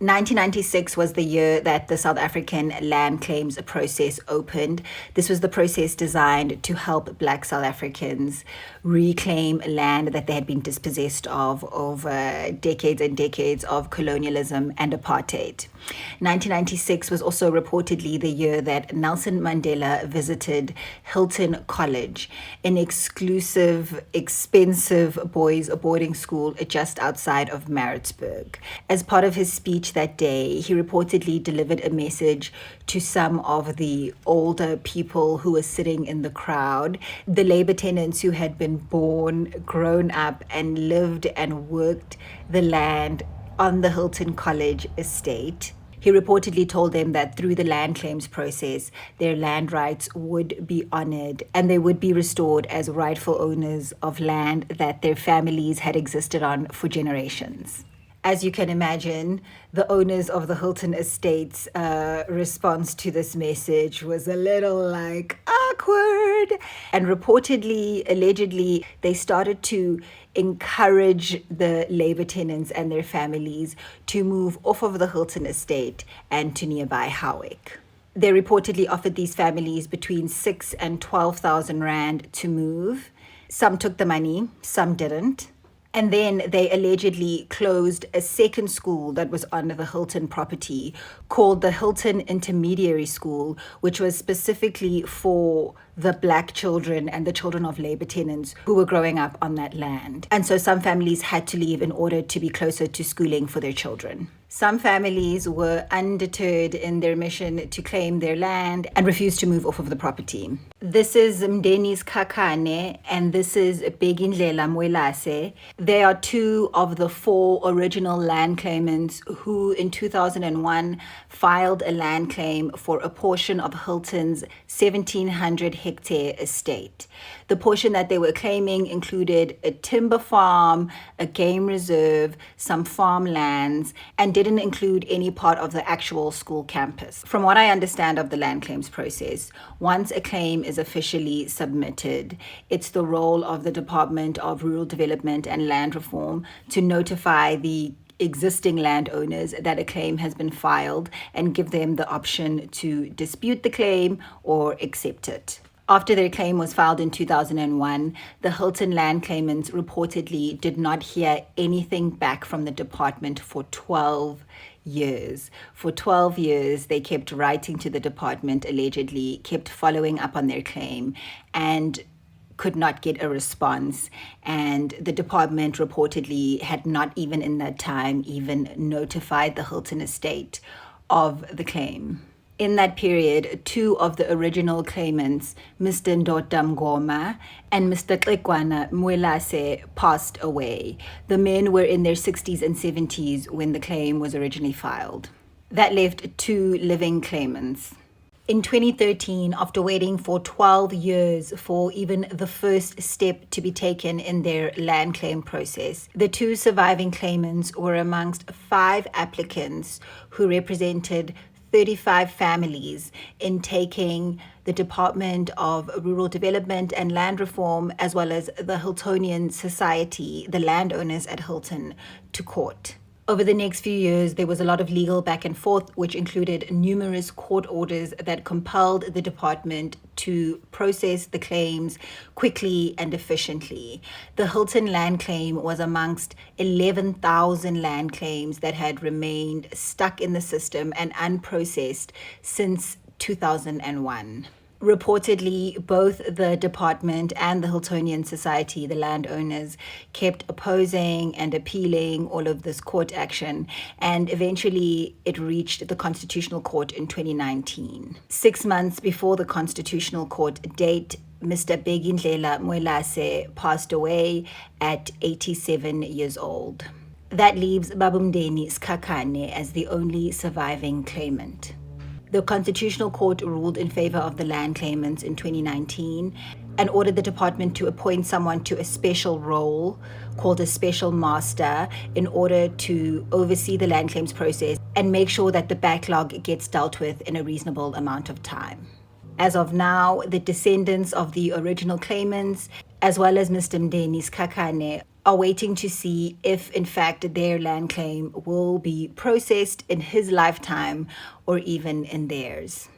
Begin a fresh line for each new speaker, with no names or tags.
1996 was the year that the South African land claims process opened. This was the process designed to help Black South Africans reclaim land that they had been dispossessed of over decades and decades of colonialism and apartheid. 1996 was also reportedly the year that Nelson Mandela visited Hilton College, an exclusive, expensive boys' boarding school just outside of Maritzburg. As part of his speech that day, he reportedly delivered a message to some of the older people who were sitting in the crowd, the labor tenants who had been born, grown up, and lived and worked the land on the Hilton College estate. He reportedly told them that through the land claims process, their land rights would be honored and they would be restored as rightful owners of land that their families had existed on for generations. As you can imagine, the owners of the Hilton Estate's response to this message was a little awkward. And reportedly, allegedly, they started to encourage the labor tenants and their families to move off of the Hilton Estate and to nearby Howick. They reportedly offered these families between 6,000 and 12,000 rand to move. Some took the money, some didn't. And then they allegedly closed a second school that was on the Hilton property called the Hilton Intermediary School, which was specifically for the Black children and the children of labor tenants who were growing up on that land. And so some families had to leave in order to be closer to schooling for their children. Some families were undeterred in their mission to claim their land and refused to move off of the property. This is Mdeni's Kakane and this is Begindlela Mwelase. They are two of the four original land claimants who in 2001 filed a land claim for a portion of Hilton's 1,700 hectare estate. The portion that they were claiming included a timber farm, a game reserve, some farmlands, and didn't include any part of the actual school campus. From what I understand of the land claims process, once a claim is officially submitted, it's the role of the Department of Rural Development and Land Reform to notify the existing landowners that a claim has been filed and give them the option to dispute the claim or accept it. After their claim was filed in 2001, the Hilton land claimants reportedly did not hear anything back from the department for 12 years. For 12 years, they kept writing to the department, allegedly, kept following up on their claim, and could not get a response. And the department reportedly had not even in that time even notified the Hilton estate of the claim. In that period, two of the original claimants, Mr. Ndota Mngoma and Mr. Xekwana Mwelase, passed away. The men were in their 60s and 70s when the claim was originally filed. That left two living claimants. In 2013, after waiting for 12 years for even the first step to be taken in their land claim process, the two surviving claimants were amongst 5 applicants who represented 35 families in taking the Department of Rural Development and Land Reform, as well as the Hiltonian Society, the landowners at Hilton, to court. Over the next few years, there was a lot of legal back and forth, which included numerous court orders that compelled the department to process the claims quickly and efficiently. The Hilton land claim was amongst 11,000 land claims that had remained stuck in the system and unprocessed since 2001. Reportedly, both the department and the Hiltonian Society, the landowners, kept opposing and appealing all of this court action, and eventually it reached the Constitutional Court in 2019. 6 months before the Constitutional Court date, Mr. Begindlela Mwelase passed away at 87 years old. That leaves Babumdeni Skakane as the only surviving claimant. The Constitutional Court ruled in favor of the land claimants in 2019 and ordered the department to appoint someone to a special role called a special master in order to oversee the land claims process and make sure that the backlog gets dealt with in a reasonable amount of time. As of now, the descendants of the original claimants, as well as Mr. Mdeni Skakane, are waiting to see if, in fact, their land claim will be processed in his lifetime or even in theirs.